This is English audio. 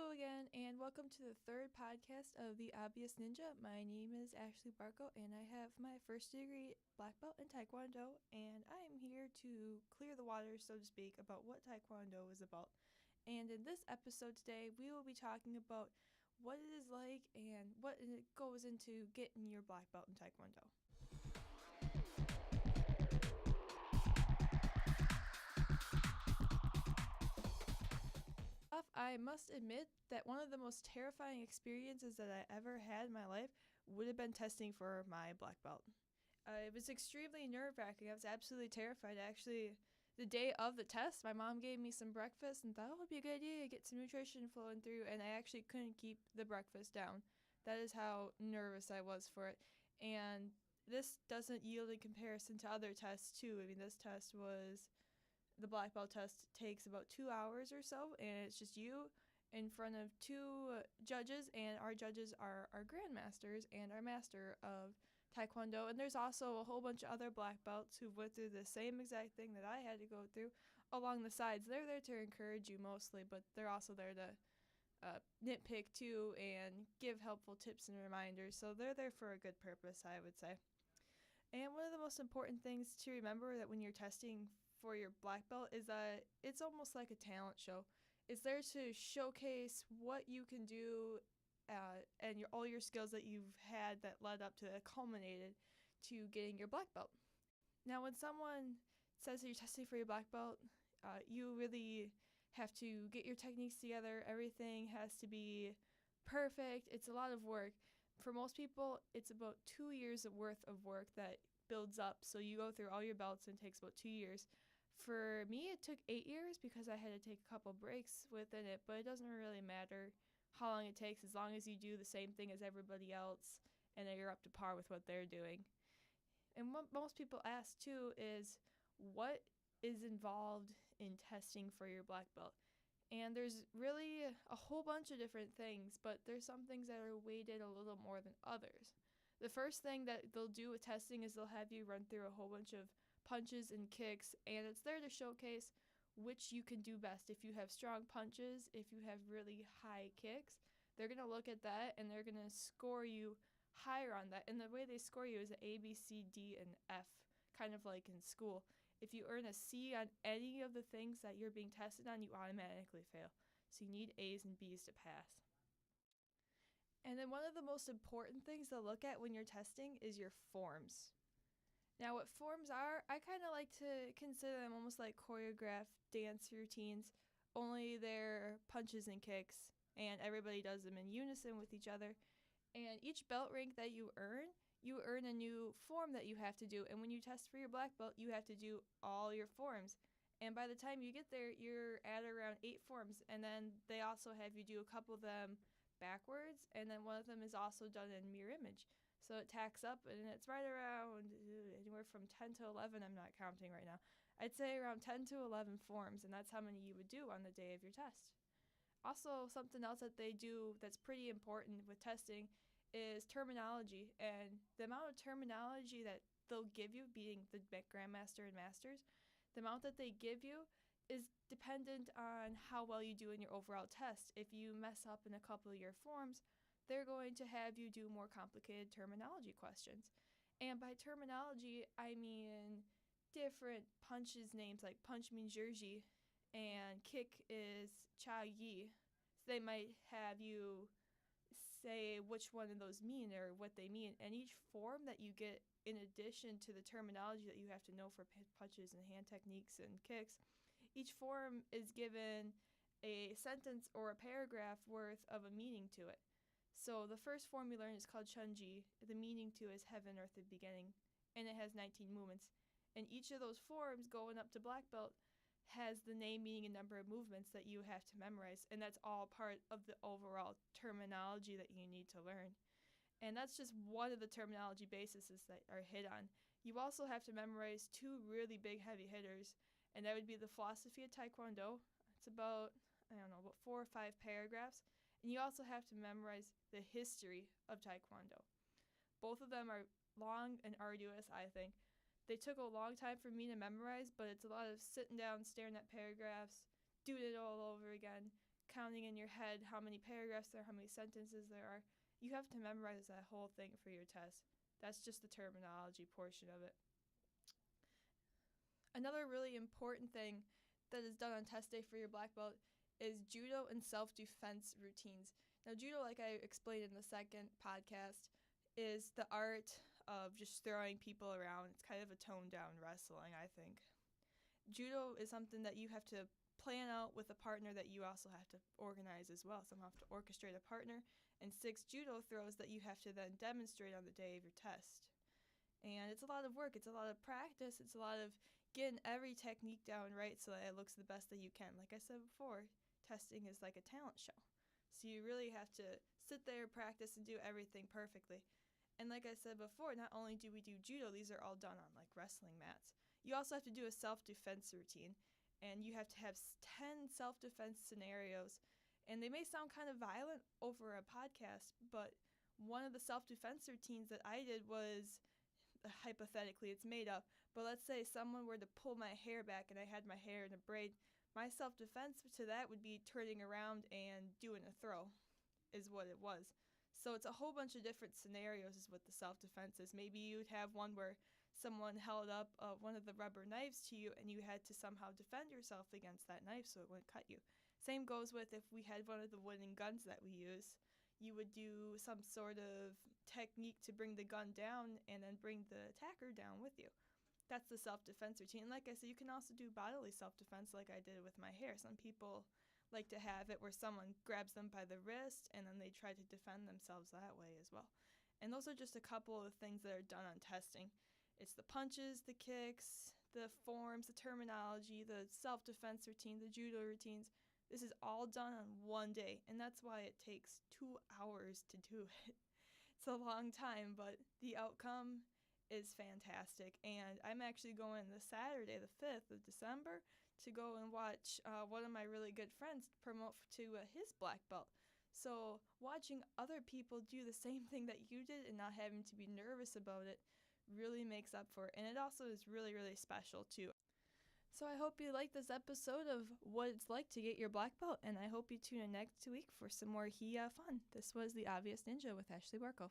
Hello again, and welcome to the third podcast of The Obvious Ninja. My name is Ashley Barco, and I have my first degree black belt in Tae Kwon Do, and I am here to clear the water, so to speak, about what Tae Kwon Do is about. And in this episode today, we will be talking about what it is like and what it goes into getting your black belt in Tae Kwon Do. I must admit that one of the most terrifying experiences that I ever had in my life would have been testing for my black belt. It was extremely nerve-wracking. I was absolutely terrified. Actually, the day of the test, my mom gave me some breakfast and thought, it would be a good idea to get some nutrition flowing through, and I actually couldn't keep the breakfast down. That is how nervous I was for it. And this doesn't yield in comparison to other tests, too. I mean, this test was... The black belt test takes about 2 hours or so, and it's just you in front of two judges, and our judges are our grandmasters and our master of Tae Kwon Do. And there's also a whole bunch of other black belts who went through the same exact thing that I had to go through along the sides. They're there to encourage you mostly, but they're also there to nitpick too and give helpful tips and reminders. So they're there for a good purpose, I would say. And one of the most important things to remember that when you're testing for your black belt is that it's almost like a talent show. It's there to showcase what you can do and all your skills that you've had that led up to that culminated to getting your black belt. Now, when someone says that you're testing for your black belt, you really have to get your techniques together. Everything has to be perfect. It's a lot of work. For most people, it's about 2 years of worth of work that builds up. So you go through all your belts and it takes about 2 years. For me, it took 8 years because I had to take a couple breaks within it, but it doesn't really matter how long it takes as long as you do the same thing as everybody else and that you're up to par with what they're doing. And what most people ask too is what is involved in testing for your black belt. And there's really a whole bunch of different things, but there's some things that are weighted a little more than others. The first thing that they'll do with testing is they'll have you run through a whole bunch of punches and kicks, and it's there to showcase which you can do best. If you have strong punches, if you have really high kicks, they're going to look at that and they're going to score you higher on that. And the way they score you is A, B, C, D, and F, kind of like in school. If you earn a C on any of the things that you're being tested on, you automatically fail. So you need A's and B's to pass. And then one of the most important things to look at when you're testing is your forms. Now, what forms are, I kind of like to consider them almost like choreographed dance routines, only they're punches and kicks, and everybody does them in unison with each other. And each belt rank that you earn a new form that you have to do. And when you test for your black belt, you have to do all your forms. And by the time you get there, you're at around 8 forms. And then they also have you do a couple of them backwards, and then one of them is also done in mirror image. So it tacks up, and it's right around anywhere from 10 to 11. I'm not counting right now. I'd say around 10 to 11 forms, and that's how many you would do on the day of your test. Also, something else that they do that's pretty important with testing is terminology. And the amount of terminology that they'll give you, being the Grandmaster and Masters, the amount that they give you is dependent on how well you do in your overall test. If you mess up in a couple of your forms, they're going to have you do more complicated terminology questions. And by terminology, I mean different punches names, like punch means Jersey and kick is Cha Yi. So they might have you say which one of those mean or what they mean. And each form that you get, in addition to the terminology that you have to know for punches and hand techniques and kicks, each form is given a sentence or a paragraph worth of a meaning to it. So the first form you learn is called Chunji. The meaning to is heaven, earth, and beginning, and it has 19 movements. And each of those forms going up to black belt has the name, meaning, and number of movements that you have to memorize, and that's all part of the overall terminology that you need to learn. And that's just one of the terminology bases that are hit on. You also have to memorize 2 really big heavy hitters, and that would be the philosophy of Tae Kwon Do. It's about, about 4 or 5 paragraphs. And you also have to memorize the history of Tae Kwon Do. Both of them are long and arduous, I think. They took a long time for me to memorize, but it's a lot of sitting down, staring at paragraphs, doing it all over again, counting in your head how many paragraphs there are, how many sentences there are. You have to memorize that whole thing for your test. That's just the terminology portion of it. Another really important thing that is done on test day for your black belt is judo and self-defense routines. Now, judo, like I explained in the second podcast, is the art of just throwing people around. It's kind of a toned-down wrestling, I think. Judo is something that you have to plan out with a partner that you also have to organize as well. Someone have to orchestrate a partner, and 6 judo throws that you have to then demonstrate on the day of your test. And it's a lot of work. It's a lot of practice. It's a lot of getting every technique down right so that it looks the best that you can. Like I said before, testing is like a talent show. So you really have to sit there, practice, and do everything perfectly. And like I said before, not only do we do judo, these are all done on like wrestling mats. You also have to do a self-defense routine, and you have to have 10 self-defense scenarios. And they may sound kind of violent over a podcast, but one of the self-defense routines that I did was, hypothetically, it's made up, but let's say someone were to pull my hair back and I had my hair in a braid. My self-defense to that would be turning around and doing a throw, is what it was. So it's a whole bunch of different scenarios is what the self-defense is. Maybe you'd have one where someone held up one of the rubber knives to you and you had to somehow defend yourself against that knife so it wouldn't cut you. Same goes with if we had one of the wooden guns that we use. You would do some sort of technique to bring the gun down and then bring the attacker down with you. That's the self-defense routine. And like I said, you can also do bodily self-defense like I did with my hair. Some people like to have it where someone grabs them by the wrist and then they try to defend themselves that way as well. And those are just a couple of things that are done on testing. It's the punches, the kicks, the forms, the terminology, the self-defense routine, the judo routines. This is all done on one day, and that's why it takes 2 hours to do it. It's a long time, but the outcome is fantastic. And I'm actually going this Saturday, the 5th of December, to go and watch one of my really good friends promote to his black belt. So watching other people do the same thing that you did and not having to be nervous about it really makes up for it. And it also is really, really special too. So I hope you liked this episode of what it's like to get your black belt, and I hope you tune in next week for some more fun. This was The Obvious Ninja with Ashley Barkle.